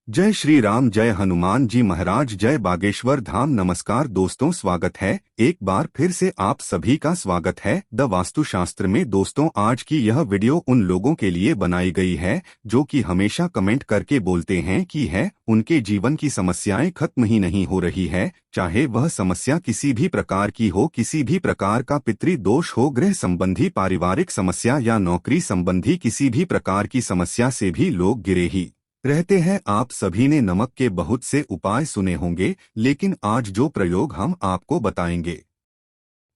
जय श्री राम, जय हनुमान जी महाराज, जय बागेश्वर धाम। नमस्कार दोस्तों, स्वागत है एक बार फिर से आप सभी का स्वागत है द वास्तुशास्त्र में। दोस्तों, आज की यह वीडियो उन लोगों के लिए बनाई गई है जो कि हमेशा कमेंट करके बोलते हैं कि उनके जीवन की समस्याएं खत्म ही नहीं हो रही है, चाहे वह समस्या किसी भी प्रकार की हो, किसी भी प्रकार का पितृ दोष हो, गृह संबंधी, पारिवारिक समस्या या नौकरी संबंधी किसी भी प्रकार की समस्या से भी लोग घिरे ही रहते हैं। आप सभी ने नमक के बहुत से उपाय सुने होंगे, लेकिन आज जो प्रयोग हम आपको बताएंगे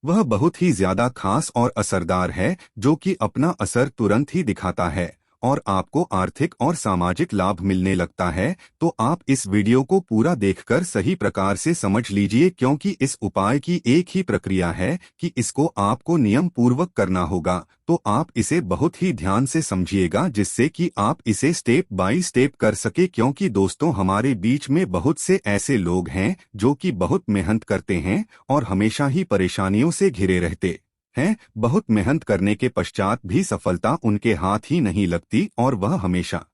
वह बहुत ही ज्यादा खास और असरदार है, जो कि अपना असर तुरंत ही दिखाता है और आपको आर्थिक और सामाजिक लाभ मिलने लगता है। तो आप इस वीडियो को पूरा देखकर सही प्रकार से समझ लीजिए, क्योंकि इस उपाय की एक ही प्रक्रिया है कि इसको आपको नियम पूर्वक करना होगा। तो आप इसे बहुत ही ध्यान से समझिएगा, जिससे कि आप इसे स्टेप बाय स्टेप कर सके। क्योंकि दोस्तों, हमारे बीच में बहुत से ऐसे लोग हैं जो कि बहुत मेहनत करते हैं और हमेशा ही परेशानियों से घिरे रहते हैं। बहुत मेहनत करने के पश्चात भी सफलता उनके हाथ ही नहीं लगती और वह हमेशा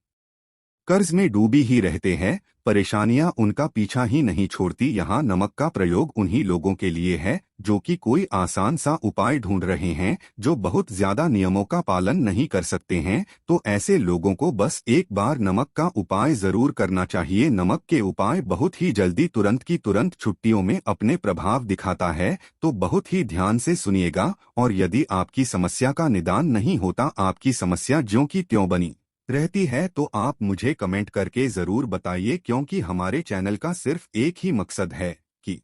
कर्ज में डूबी ही रहते हैं। परेशानियां उनका पीछा ही नहीं छोड़ती। यहाँ नमक का प्रयोग उन्हीं लोगों के लिए है जो कि कोई आसान सा उपाय ढूंढ रहे हैं, जो बहुत ज्यादा नियमों का पालन नहीं कर सकते हैं। तो ऐसे लोगों को बस एक बार नमक का उपाय जरूर करना चाहिए। नमक के उपाय बहुत ही जल्दी, तुरंत की तुरंत छुट्टियों में अपने प्रभाव दिखाता है। तो बहुत ही ध्यान से सुनिएगा। और यदि आपकी समस्या का निदान नहीं होता, आपकी समस्या ज्यों की त्यों बनी रहती है, तो आप मुझे कमेंट करके जरूर बताइए। क्योंकि हमारे चैनल का सिर्फ एक ही मकसद है कि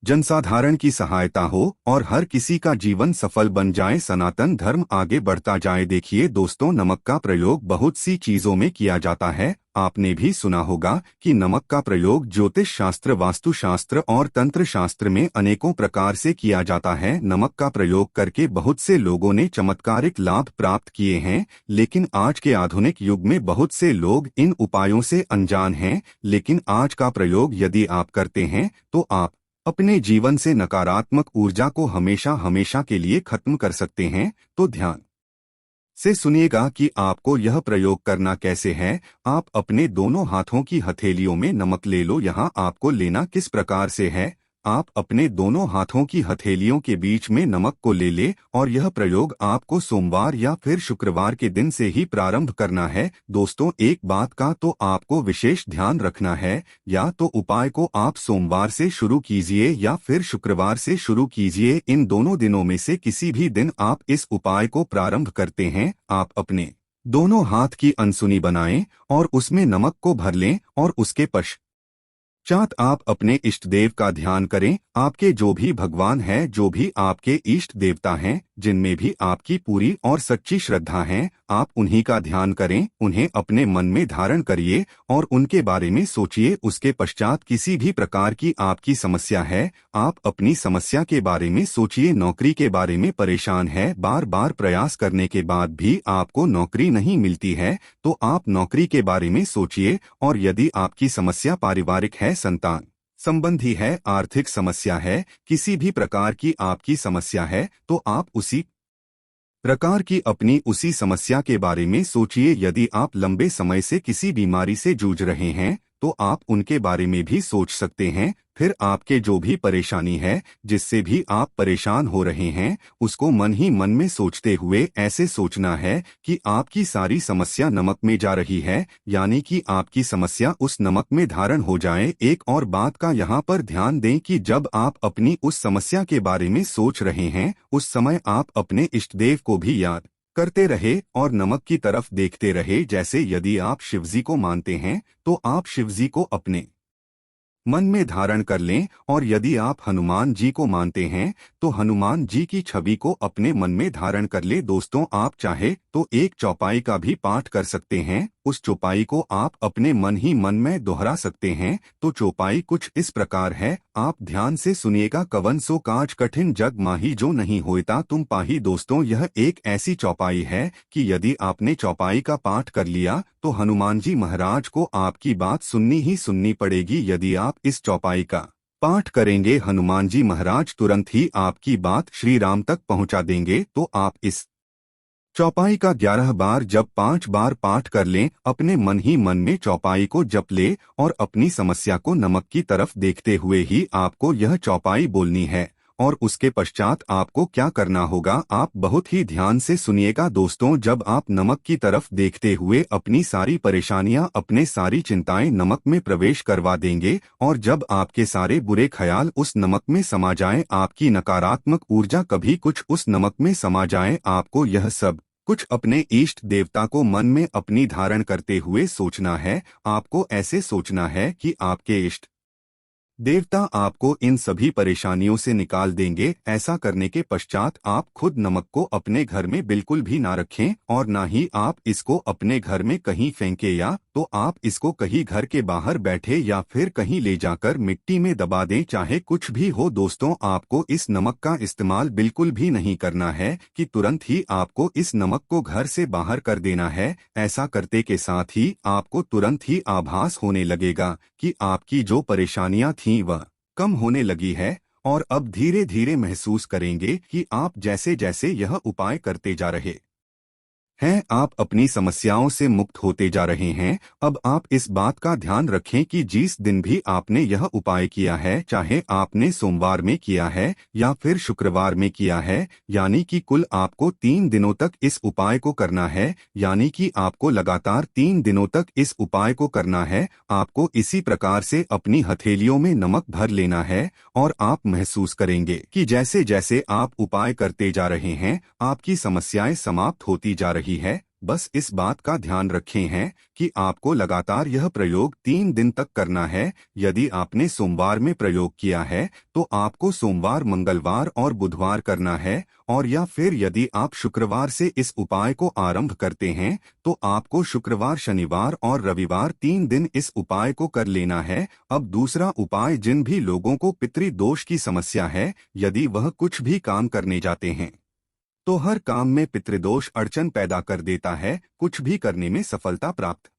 जनसाधारण की सहायता हो और हर किसी का जीवन सफल बन जाए, सनातन धर्म आगे बढ़ता जाए। देखिए दोस्तों, नमक का प्रयोग बहुत सी चीजों में किया जाता है। आपने भी सुना होगा कि नमक का प्रयोग ज्योतिष शास्त्र, वास्तुशास्त्र और तंत्र शास्त्र में अनेकों प्रकार से किया जाता है। नमक का प्रयोग करके बहुत से लोगों ने चमत्कारिक लाभ प्राप्त किए हैं, लेकिन आज के आधुनिक युग में बहुत से लोग इन उपायों से अनजान हैं। लेकिन आज का प्रयोग यदि आप करते हैं तो आप अपने जीवन से नकारात्मक ऊर्जा को हमेशा हमेशा के लिए खत्म कर सकते हैं। तो ध्यान से सुनिएगा कि आपको यह प्रयोग करना कैसे है। आप अपने दोनों हाथों की हथेलियों में नमक ले लो। यहाँ आपको लेना किस प्रकार से है, आप अपने दोनों हाथों की हथेलियों के बीच में नमक को ले ले और यह प्रयोग आपको सोमवार या फिर शुक्रवार के दिन से ही प्रारंभ करना है। दोस्तों, एक बात का तो आपको विशेष ध्यान रखना है, या तो उपाय को आप सोमवार से शुरू कीजिए या फिर शुक्रवार से शुरू कीजिए। इन दोनों दिनों में से किसी भी दिन आप इस उपाय को प्रारंभ करते हैं, आप अपने दोनों हाथ की अनसुनी बनाएं और उसमें नमक को भर लें और उसके पश्चात आप अपने इष्ट देव का ध्यान करें। आपके जो भी भगवान है, जो भी आपके इष्ट देवता हैं, जिनमें भी आपकी पूरी और सच्ची श्रद्धा है, आप उन्हीं का ध्यान करें, उन्हें अपने मन में धारण करिए और उनके बारे में सोचिए। उसके पश्चात किसी भी प्रकार की आपकी समस्या है, आप अपनी समस्या के बारे में सोचिए। नौकरी के बारे में परेशान है, बार बार प्रयास करने के बाद भी आपको नौकरी नहीं मिलती है, तो आप नौकरी के बारे में सोचिए। और यदि आपकी समस्या पारिवारिक है, संतान संबंधी है, आर्थिक समस्या है, किसी भी प्रकार की आपकी समस्या है, तो आप उसी प्रकार की अपनी उसी समस्या के बारे में सोचिए। यदि आप लंबे समय से किसी बीमारी से जूझ रहे हैं, तो आप उनके बारे में भी सोच सकते हैं। फिर आपके जो भी परेशानी है, जिससे भी आप परेशान हो रहे हैं, उसको मन ही मन में सोचते हुए ऐसे सोचना है कि आपकी सारी समस्या नमक में जा रही है, यानी कि आपकी समस्या उस नमक में धारण हो जाए। एक और बात का यहाँ पर ध्यान दें कि जब आप अपनी उस समस्या के बारे में सोच रहे हैं, उस समय आप अपने इष्ट देव को भी याद करते रहे और नमक की तरफ देखते रहे। जैसे यदि आप शिवजी को मानते हैं, तो आप शिवजी को अपने मन में धारण कर लें, और यदि आप हनुमान जी को मानते हैं, तो हनुमान जी की छवि को अपने मन में धारण कर ले। दोस्तों, आप चाहे तो एक चौपाई का भी पाठ कर सकते हैं। उस चौपाई को आप अपने मन ही मन में दोहरा सकते हैं। तो चौपाई कुछ इस प्रकार है, आप ध्यान से सुनिएगा। कवन सो काज कठिन जग माही, जो नहीं होता तुम पाही। दोस्तों, यह एक ऐसी चौपाई है कि यदि आपने चौपाई का पाठ कर लिया, तो हनुमान जी महाराज को आपकी बात सुननी ही सुननी पड़ेगी। यदि आप इस चौपाई का पाठ करेंगे, हनुमान जी महाराज तुरंत ही आपकी बात श्री राम तक पहुंचा देंगे। तो आप इस चौपाई का 11 बार जब 5 बार पाठ कर लें, अपने मन ही मन में चौपाई को जप ले और अपनी समस्या को नमक की तरफ देखते हुए ही आपको यह चौपाई बोलनी है। और उसके पश्चात आपको क्या करना होगा, आप बहुत ही ध्यान से सुनिएगा दोस्तों। जब आप नमक की तरफ देखते हुए अपनी सारी परेशानियां, अपने सारी चिंताएं नमक में प्रवेश करवा देंगे और जब आपके सारे बुरे ख्याल उस नमक में समा जाएं, आपकी नकारात्मक ऊर्जा कभी कुछ उस नमक में समा जाएं, आपको यह सब कुछ अपने इष्ट देवता को मन में अपनी धारण करते हुए सोचना है। आपको ऐसे सोचना है कि आपके इष्ट देवता आपको इन सभी परेशानियों से निकाल देंगे। ऐसा करने के पश्चात आप खुद नमक को अपने घर में बिल्कुल भी ना रखें और ना ही आप इसको अपने घर में कहीं फेंके, या तो आप इसको कहीं घर के बाहर बैठे या फिर कहीं ले जाकर मिट्टी में दबा दें। चाहे कुछ भी हो दोस्तों, आपको इस नमक का इस्तेमाल बिल्कुल भी नहीं करना है कि तुरंत ही आपको इस नमक को घर से बाहर कर देना है। ऐसा करते के साथ ही आपको तुरंत ही आभास होने लगेगा कि आपकी जो परेशानियां थी वह कम होने लगी है और अब धीरे धीरे महसूस करेंगे कि आप जैसे जैसे यह उपाय करते जा रहे हैं, आप अपनी समस्याओं से मुक्त होते जा रहे हैं। अब आप इस बात का ध्यान रखें कि जिस दिन भी आपने यह उपाय किया है, चाहे आपने सोमवार में किया है या फिर शुक्रवार में किया है, यानी कि कुल आपको 3 दिनों तक इस उपाय को करना है। यानी कि आपको लगातार 3 दिनों तक इस उपाय को करना है। आपको इसी प्रकार से अपनी हथेलियों में नमक भर लेना है और आप महसूस करेंगे कि जैसे जैसे आप उपाय करते जा रहे हैं, आपकी समस्याएं समाप्त होती जा रही है। बस इस बात का ध्यान रखें हैं कि आपको लगातार यह प्रयोग 3 दिन तक करना है। यदि आपने सोमवार में प्रयोग किया है तो आपको सोमवार, मंगलवार और बुधवार करना है, और या फिर यदि आप शुक्रवार से इस उपाय को आरंभ करते हैं तो आपको शुक्रवार, शनिवार और रविवार 3 दिन इस उपाय को कर लेना है। अब दूसरा उपाय, जिन भी लोगों को पितृदोष की समस्या है, यदि वह कुछ भी काम करने जाते हैं तो हर काम में पितृदोष अड़चन पैदा कर देता है, कुछ भी करने में सफलता प्राप्त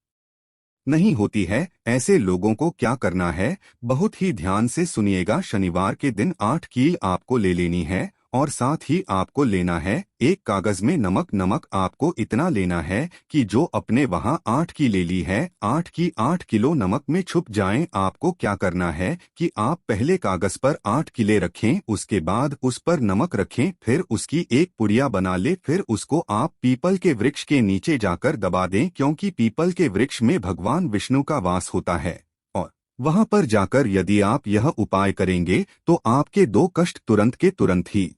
नहीं होती है। ऐसे लोगों को क्या करना है, बहुत ही ध्यान से सुनिएगा। शनिवार के दिन 8 कील आपको ले लेनी है और साथ ही आपको लेना है एक कागज में नमक। नमक आपको इतना लेना है कि जो अपने वहां 8 की ले ली है, 8 की 8 किलो नमक में छुप जाएं। आपको क्या करना है कि आप पहले कागज पर 8 किले रखें, उसके बाद उस पर नमक रखें, फिर उसकी एक पुड़िया बना ले, फिर उसको आप पीपल के वृक्ष के नीचे जाकर दबा दें, क्योंकि पीपल के वृक्ष में भगवान विष्णु का वास होता है। और वहां पर जाकर यदि आप यह उपाय करेंगे तो आपके 2 कष्ट तुरंत के तुरंत ही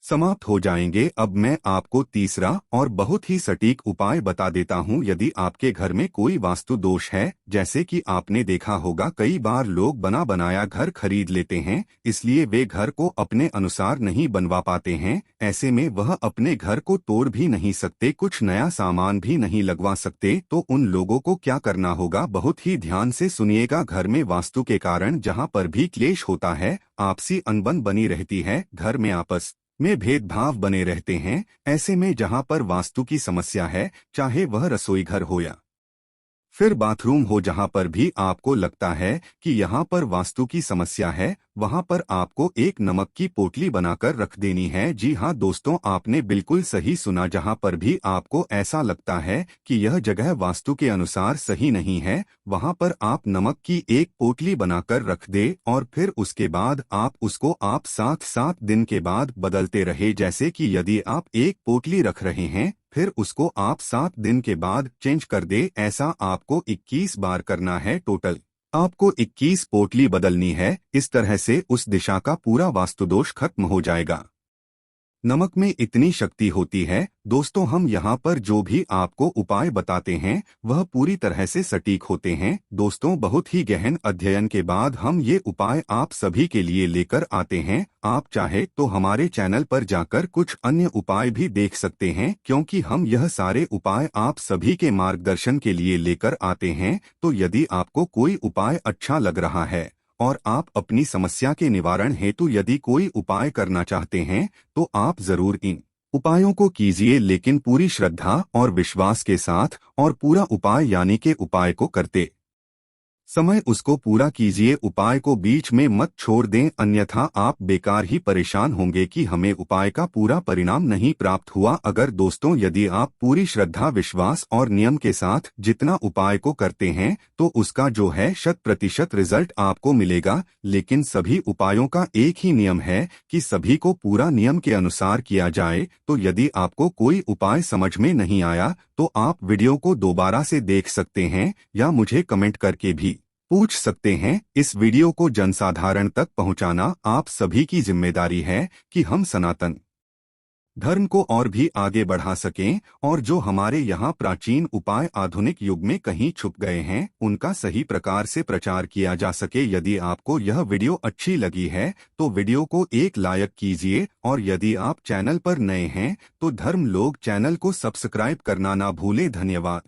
समाप्त हो जाएंगे। अब मैं आपको तीसरा और बहुत ही सटीक उपाय बता देता हूं। यदि आपके घर में कोई वास्तु दोष है, जैसे कि आपने देखा होगा कई बार लोग बना बनाया घर खरीद लेते हैं, इसलिए वे घर को अपने अनुसार नहीं बनवा पाते हैं। ऐसे में वह अपने घर को तोड़ भी नहीं सकते, कुछ नया सामान भी नहीं लगवा सकते। तो उन लोगों को क्या करना होगा, बहुत ही ध्यान से सुनिएगा। घर में वास्तु के कारण जहां पर भी क्लेश होता है, आपसी अनबन बनी रहती है, घर में आपस में भेदभाव बने रहते हैं, ऐसे में जहां पर वास्तु की समस्या है, चाहे वह रसोई घर हो या फिर बाथरूम हो, जहां पर भी आपको लगता है कि यहां पर वास्तु की समस्या है, वहां पर आपको एक नमक की पोटली बनाकर रख देनी है। जी हां दोस्तों, आपने बिल्कुल सही सुना। जहां पर भी आपको ऐसा लगता है कि यह जगह वास्तु के अनुसार सही नहीं है, वहां पर आप नमक की एक पोटली बनाकर रख दे और फिर उसके बाद आप उसको 7 दिन के बाद बदलते रहे। जैसे कि यदि आप एक पोटली रख रहे हैं, फिर उसको आप 7 दिन के बाद चेंज कर दे। ऐसा आपको 21 बार करना है। टोटल आपको 21 पोटली बदलनी है। इस तरह से उस दिशा का पूरा वास्तुदोष खत्म हो जाएगा। नमक में इतनी शक्ति होती है दोस्तों, हम यहाँ पर जो भी आपको उपाय बताते हैं वह पूरी तरह से सटीक होते हैं। दोस्तों, बहुत ही गहन अध्ययन के बाद हम ये उपाय आप सभी के लिए लेकर आते हैं। आप चाहे तो हमारे चैनल पर जाकर कुछ अन्य उपाय भी देख सकते हैं, क्योंकि हम यह सारे उपाय आप सभी के मार्गदर्शन के लिए लेकर आते हैं। तो यदि आपको कोई उपाय अच्छा लग रहा है और आप अपनी समस्या के निवारण हेतु यदि कोई उपाय करना चाहते हैं, तो आप जरूर इन उपायों को कीजिए, लेकिन पूरी श्रद्धा और विश्वास के साथ, और पूरा उपाय यानी के उपाय को करते समय उसको पूरा कीजिए, उपाय को बीच में मत छोड़ दें, अन्यथा आप बेकार ही परेशान होंगे कि हमें उपाय का पूरा परिणाम नहीं प्राप्त हुआ। अगर दोस्तों यदि आप पूरी श्रद्धा, विश्वास और नियम के साथ जितना उपाय को करते हैं तो उसका जो है 100% रिजल्ट आपको मिलेगा। लेकिन सभी उपायों का एक ही नियम है कि सभी को पूरा नियम के अनुसार किया जाए। तो यदि आपको कोई उपाय समझ में नहीं आया तो आप वीडियो को दोबारा से देख सकते हैं या मुझे कमेंट करके भी पूछ सकते हैं। इस वीडियो को जनसाधारण तक पहुंचाना आप सभी की जिम्मेदारी है कि हम सनातन धर्म को और भी आगे बढ़ा सकें और जो हमारे यहाँ प्राचीन उपाय आधुनिक युग में कहीं छुप गए हैं उनका सही प्रकार से प्रचार किया जा सके। यदि आपको यह वीडियो अच्छी लगी है तो वीडियो को एक लाइक कीजिए और यदि आप चैनल पर नए हैं तो धर्म लोग चैनल को सब्सक्राइब करना ना भूलें। धन्यवाद।